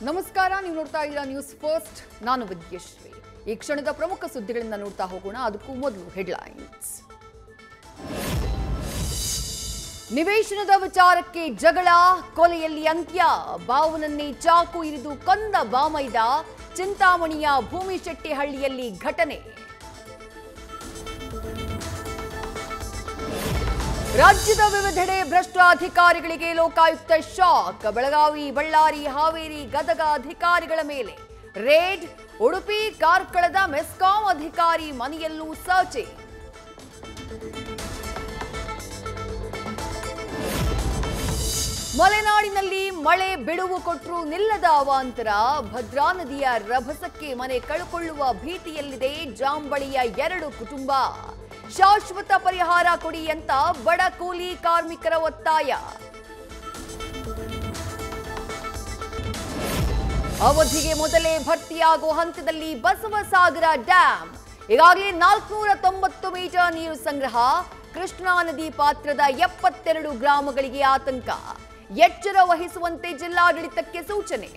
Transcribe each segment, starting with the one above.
ನಮಸ್ಕಾರ, ನೀವು ನೋಡ್ತಾ ಇದ್ದೀರಾ ನ್ಯೂಸ್ ಫಸ್ಟ್. ನಾನು ವಿದ್ಯಶ್ರೀ. ಈ ಕ್ಷಣದ ಪ್ರಮುಖ ಸುದ್ದಿಗಳನ್ನು ನೋಡ್ತಾ ಹೋಗೋಣ. ಅದಕ್ಕೂ ಮೊದಲು ಹೆಡ್ಲೈನ್ಸ್. ನಿವೇಶನದ ವಿಚಾರಕ್ಕೆ ಜಗಳ, ಕೊಲೆಯಲ್ಲಿ ಅಂತ್ಯ. ಬಾವನನ್ನೇ ಚಾಕು ಇರಿದು ಕೊಂದ ಬಾಮೈದ. ಚಿಂತಾಮಣಿಯ ಭೂಮಿಶೆಟ್ಟಿಹಳ್ಳಿಯಲ್ಲಿ ಘಟನೆ. ರಾಜ್ಯದ ವಿವಿಧೆಡೆ ಭ್ರಷ್ಟ ಅಧಿಕಾರಿಗಳಿಗೆ ಲೋಕಾಯುಕ್ತ ಶಾಕ್. ಬೆಳಗಾವಿ, ಬಳ್ಳಾರಿ, ಹಾವೇರಿ, ಗದಗ ಅಧಿಕಾರಿಗಳ ಮೇಲೆ ರೇಡ್. ಉಡುಪಿ, ಕಾರ್ಕಳದ ಮೆಸ್ಕಾಂ ಅಧಿಕಾರಿ ಮನೆಯಲ್ಲೂ ಸರ್ಚಿಂಗ್. ಮಲೆನಾಡಿನಲ್ಲಿ ಮಳೆ ಬಿಡುವು ಕೊಟ್ಟರೂ ನಿಲ್ಲದ ಅವಾಂತರ. ಭದ್ರಾ ನದಿಯ ರಭಸಕ್ಕೆ ಮನೆ ಕಳೆದುಕೊಳ್ಳುವ ಭೀತಿಯಲ್ಲಿದೆ ಜಾಂಬಳಿಯ 2 ಕುಟುಂಬ. ಶಾಶ್ವತ ಪರಿಹಾರ ಕೊಡಿ ಅಂತ ಬಡ ಕೂಲಿ ಕಾರ್ಮಿಕರ ಒತ್ತಾಯ. ಅವಧಿಗೆ ಮೊದಲೇ ಭರ್ತಿಯಾಗುವ ಹಂತದಲ್ಲಿ ಬಸವಸಾಗರ ಡ್ಯಾಂ. ಈಗಾಗಲೇ 490 ಮೀಟರ್ ನೀರು ಸಂಗ್ರಹ. ಕೃಷ್ಣಾ ನದಿ ಪಾತ್ರದ 72 ಗ್ರಾಮಗಳಿಗೆ ಆತಂಕ. ಎಚ್ಚರ ವಹಿಸುವಂತೆ ಜಿಲ್ಲಾಡಳಿತಕ್ಕೆ ಸೂಚನೆ.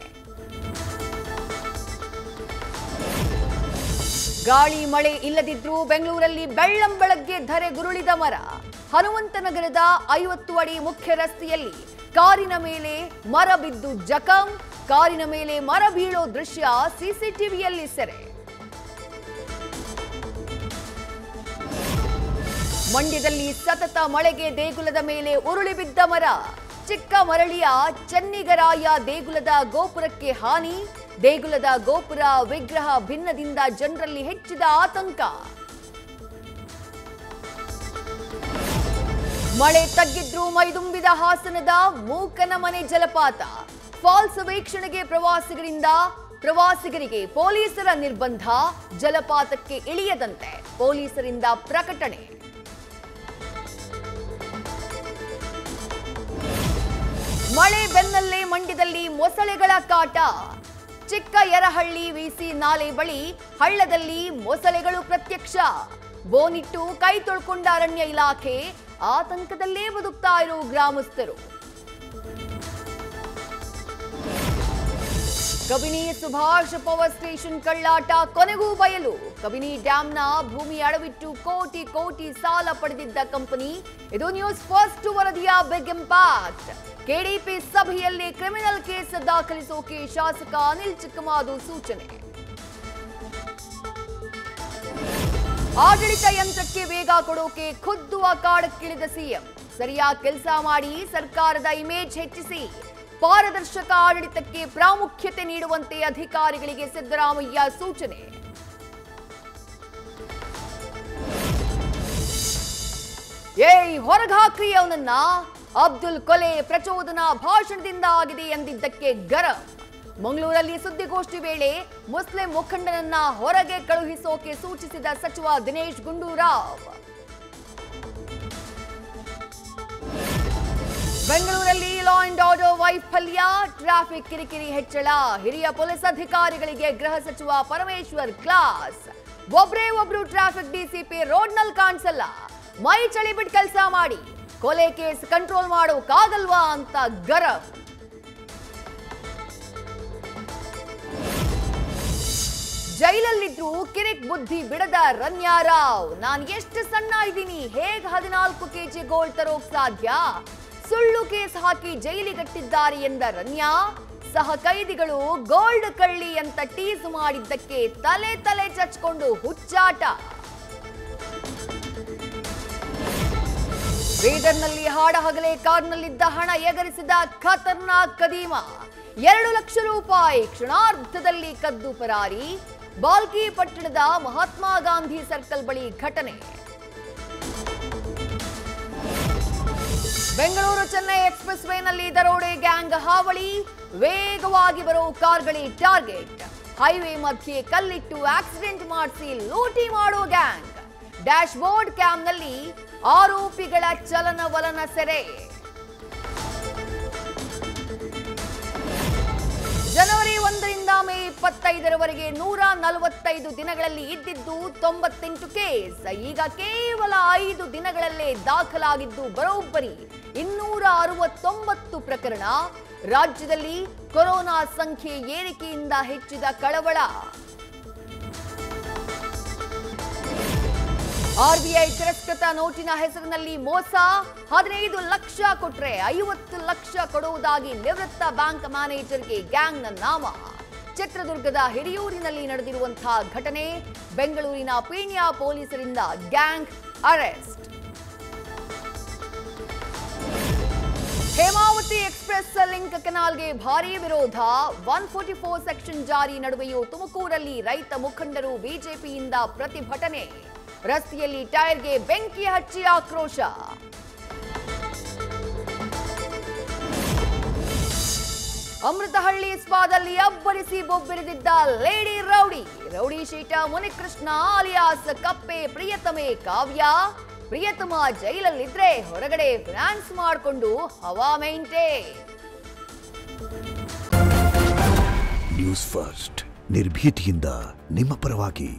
ಗಾಳಿ ಮಳೆ ಇಲ್ಲದಿದ್ರೂ ಬೆಂಗಳೂರಲ್ಲಿ ಬೆಳ್ಳಂಬೆಳಗ್ಗೆ ಧರೆಗುರುಳಿದ ಮರ. ಹನುಮಂತನಗರದ 50 ಅಡಿ ಮುಖ್ಯ ರಸ್ತೆಯಲ್ಲಿ ಕಾರಿನ ಮೇಲೆ ಮರ ಬಿದ್ದು ಜಖಂ. ಕಾರಿನ ಮೇಲೆ ಮರ ಬೀಳೋ ದೃಶ್ಯ ಸಿಸಿಟಿವಿಯಲ್ಲಿ ಸೆರೆ. ಮಂಡ್ಯದಲ್ಲಿ ಸತತ ಮಳೆಗೆ ದೇಗುಲದ ಮೇಲೆ ಉರುಳಿ ಬಿದ್ದ ಮರ. ಚಿಕ್ಕಮರಳಿಯ ಚೆನ್ನಿಗರಾಯ ದೇಗುಲದ ಗೋಪುರಕ್ಕೆ ಹಾನಿ. ದೇಗುಲದ ಗೋಪುರ ವಿಗ್ರಹ ಭಿನ್ನದಿಂದ ಜನರಲ್ಲಿ ಹೆಚ್ಚಿದ ಆತಂಕ. ಮಳೆ ತಗ್ಗಿದ್ರೂ ಮೈದುಂಬಿದ ಹಾಸನದ ಮೂಕನಮನೆ ಜಲಪಾತ. ಫಾಲ್ಸ್ ವೀಕ್ಷಣೆಗೆ ಪ್ರವಾಸಿಗರಿಗೆ ಪೊಲೀಸರ ನಿರ್ಬಂಧ. ಜಲಪಾತಕ್ಕೆ ಇಳಿಯದಂತೆ ಪೊಲೀಸರಿಂದ ಪ್ರಕಟಣೆ. ಮಳೆ ಬೆನ್ನಲ್ಲೇ ಮಂಡ್ಯದಲ್ಲಿ ಮೊಸಳೆಗಳ ಕಾಟ. ಚಿಕ್ಕ ಯರಹಳ್ಳಿ ವಿಸಿ ನಾಲೆ ಬಳಿ ಹಳ್ಳದಲ್ಲಿ ಮೊಸಳೆಗಳು ಪ್ರತ್ಯಕ್ಷ. ಬೋನಿಟ್ಟು ಕೈ ತೊಳ್ಕೊಂಡ ಅರಣ್ಯ ಇಲಾಖೆ. ಆತಂಕದಲ್ಲೇ ಬದುಕ್ತಾ ಇರೋ ಗ್ರಾಮಸ್ಥರು. ಕಬಿನಿ ಸುಭಾಷ್ ಪವರ್ ಸ್ಟೇಷನ್ ಕಳ್ಳಾಟ ಕೊನೆಗೂ ಬಯಲು. ಕಬಿನಿ ಡ್ಯಾಂನ ಭೂಮಿ ಅಡವಿಟ್ಟು ಕೋಟಿ ಸಾಲ ಪಡೆದಿದ್ದ ಕಂಪನಿ. ಇದು ನ್ಯೂಸ್ ಫಸ್ಟ್ ವರದಿಯ ಬಿಗ್ ಇಂಪ್ಯಾಕ್ಟ್. ಕೆಡಿಪಿ ಸಭೆಯಲ್ಲಿ ಕ್ರಿಮಿನಲ್ ಕೇಸ್ ದಾಖಲಿಸೋಕೆ ಶಾಸಕ ಅನಿಲ್ ಚಿಕ್ಕಮಾದು ಸೂಚನೆ. ಆಡಳಿತ ಯಂತ್ರಕ್ಕೆ ವೇಗ ಕೊಡೋಕೆ ಖುದ್ದು ಅಖಾಡಕ್ಕಿಳಿದ ಸಿಎಂ. ಸರಿಯಾಗಿ ಕೆಲಸ ಮಾಡಿ ಸರ್ಕಾರದ ಇಮೇಜ್ ಹೆಚ್ಚಿಸಿ. ಪಾರದರ್ಶಕ ಆಡಳಿತಕ್ಕೆ ಪ್ರಾಮುಖ್ಯತೆ ನೀಡುವಂತೆ ಅಧಿಕಾರಿಗಳಿಗೆ ಸಿದ್ದರಾಮಯ್ಯ ಸೂಚನೆ. ಹೊರಗಾಕ್ರಿ ಅವನನ್ನ. ಅಬ್ದುಲ್ ಕೊಲೆ ಪ್ರಚೋದನಾ ಭಾಷಣದಿಂದ ಆಗಿದೆ ಎಂದಿದ್ದಕ್ಕೆ ಗರಂ. ಮಂಗಳೂರಲ್ಲಿ ಸುದ್ದಿಗೋಷ್ಠಿ ವೇಳೆ ಮುಸ್ಲಿಂ ಮುಖಂಡನನ್ನ ಹೊರಗೆ ಕಳುಹಿಸೋಕೆ ಸೂಚಿಸಿದ ಸಚಿವ ದಿನೇಶ್ ಗುಂಡೂರಾವ್. ಬೆಂಗಳೂರಲ್ಲಿ ಲಾ ಅಂಡ್ ಆರ್ಡರ್ ವೈಫಲ್ಯ. ಟ್ರಾಫಿಕ್ ಕಿರಿಕಿರಿ ಹೆಚ್ಚಳ. ಹಿರಿಯ ಪೊಲೀಸ್ ಅಧಿಕಾರಿಗಳಿಗೆ ಗೃಹ ಸಚಿವ ಪರಮೇಶ್ವರ್ ಕ್ಲಾಸ್. ಒಬ್ರು ಟ್ರಾಫಿಕ್ ಡಿಸಿಪಿ ರೋಡ್ನಲ್ಲಿ ಕಾಣಿಸಲ್ಲ. ಮೈ ಚಳಿ ಬಿಟ್ಟು ಕೆಲಸ ಮಾಡಿ. ಕೊಲೆ ಕೇಸ್ ಕಂಟ್ರೋಲ್ ಮಾಡೋಕ್ಕಾಗಲ್ವಾ ಅಂತ ಗರಂ. ಜೈಲಲ್ಲಿದ್ರು ಕಿರಿಕ್ ಬುದ್ಧಿ ಬಿಡದ ರನ್ಯಾರಾವ್. ನಾನು ಎಷ್ಟು ಸಣ್ಣ ಇದ್ದೀನಿ, ಹೇಗ್ 14 kg ಗೋಲ್ಡ್ ತರೋಕ್ ಸಾಧ್ಯ? ಸುಳ್ಳು ಕೇಸ್ ಹಾಕಿ ಜೈಲಿಗಟ್ಟಿದ್ದಾರೆ ಎಂದ ರನ್ಯಾ. ಸಹ ಕೈದಿಗಳು ಗೋಲ್ಡ್ ಕಳ್ಳಿ ಅಂತ ಟೀಸ್ ಮಾಡಿದ್ದಕ್ಕೆ ತಲೆ ಚಚ್ಕೊಂಡು ಹುಚ್ಚಾಟ. ಬೀದರ್ನಲ್ಲಿ ಹಾಡಹಗಲೇ ಕಾರ್ನಲ್ಲಿದ್ದ ಹಣ ಎಗರಿಸಿದ ಖತರ್ನಾಕ್ ಕದೀಮ. 2 ಲಕ್ಷ ರೂಪಾಯಿ ಕ್ಷಣಾರ್ಧದಲ್ಲಿ ಕದ್ದು ಪರಾರಿ. ಬಾಲ್ಕಿ ಪಟ್ಟಣದ ಮಹಾತ್ಮ ಗಾಂಧಿ ಸರ್ಕಲ್ ಬಳಿ ಘಟನೆ. ಬೆಂಗಳೂರು ಚೆನ್ನೈ ಎಕ್ಸ್ಪ್ರೆಸ್ ವೇನಲ್ಲಿ ದರೋಡೆ ಗ್ಯಾಂಗ್ ಹಾವಳಿ. ವೇಗವಾಗಿ ಬರೋ ಕಾರ್ಗಳೇ ಟಾರ್ಗೆಟ್. ಹೈವೇ ಮಧ್ಯೆ ಕಲ್ಲಿಟ್ಟು ಆಕ್ಸಿಡೆಂಟ್ ಮಾಡಿಸಿ ಲೂಟಿ ಮಾಡೋ ಗ್ಯಾಂಗ್. ಡ್ಯಾಶ್ ಬೋರ್ಡ್ ಕ್ಯಾಮ್ನಲ್ಲಿ ಆರೋಪಿಗಳ ಚಲನವಲನ ಸೆರೆ. ಜನವರಿ 1ರಿಂದ ಮೇ 25ರವರೆಗೆ 145 ದಿನಗಳಲ್ಲಿ ಇದ್ದಿದ್ದು 98 ಕೇಸ್. ಈಗ ಕೇವಲ 5 ದಿನಗಳಲ್ಲೇ ದಾಖಲಾಗಿದ್ದು ಬರೋಬ್ಬರಿ 269 ಪ್ರಕರಣ. ರಾಜ್ಯದಲ್ಲಿ ಕೊರೋನಾ ಸಂಖ್ಯೆ ಏರಿಕೆಯಿಂದ ಹೆಚ್ಚಿದ ಕಳವಳ. ಆರ್ಬಿಐ ತಿರಸ್ಕೃತ ನೋಟಿನ ಹೆಸರಿನಲ್ಲಿ ಮೋಸ. 15 ಲಕ್ಷ ಕೊಟ್ರೆ 50 ಲಕ್ಷ ಕೊಡುವುದಾಗಿ ನಿವೃತ್ತ ಬ್ಯಾಂಕ್ ಮ್ಯಾನೇಜರ್ಗೆ ಗ್ಯಾಂಗ್ನ ನಾಮ. ಚಿತ್ರದುರ್ಗದ ಹಿರಿಯೂರಿನಲ್ಲಿ ನಡೆದಿರುವಂತಹ ಘಟನೆ. ಬೆಂಗಳೂರಿನ ಪೀಣ್ಯ ಪೊಲೀಸರಿಂದ gang arrest. Hemavathi express link ಕೆನಾಲ್ಗೆ ಭಾರೀ ವಿರೋಧ. 144 ಸೆಕ್ಷನ್ ಜಾರಿ ನಡುವೆಯೂ ತುಮಕೂರಲ್ಲಿ ರೈತ ಮುಖಂಡರು ಬಿಜೆಪಿಯಿಂದ ಪ್ರತಿಭಟನೆ. ರಸ್ತೆಯಲ್ಲಿ ಟೈರ್ಗೆ ಬೆಂಕಿ ಹಚ್ಚಿ ಆಕ್ರೋಶ. ಅಮೃತಹಳ್ಳಿ ಸ್ಪಾದಲ್ಲಿ ಅಬ್ಬರಿಸಿ ಬೊಬ್ಬೆರೆದಿದ್ದ ಲೇಡಿ ರೌಡಿ ಶೀಟ ಮುನಿಕೃಷ್ಣ ಅಲಿಯಾಸ್ ಕಪ್ಪೆ ಪ್ರಿಯತಮೆ ಕಾವ್ಯ. ಪ್ರಿಯತಮ ಜೈಲಲ್ಲಿದ್ರೆ ಹೊರಗಡೆ ಫಿನಾನ್ಸ್ ಮಾಡಿಕೊಂಡು ಹವಾ ಮೇಂಟೈನ್. ನ್ಯೂಸ್ ಫಸ್ಟ್ ನಿರ್ಭೀತಿಯಿಂದ ನಿಮ್ಮ ಪರವಾಗಿ.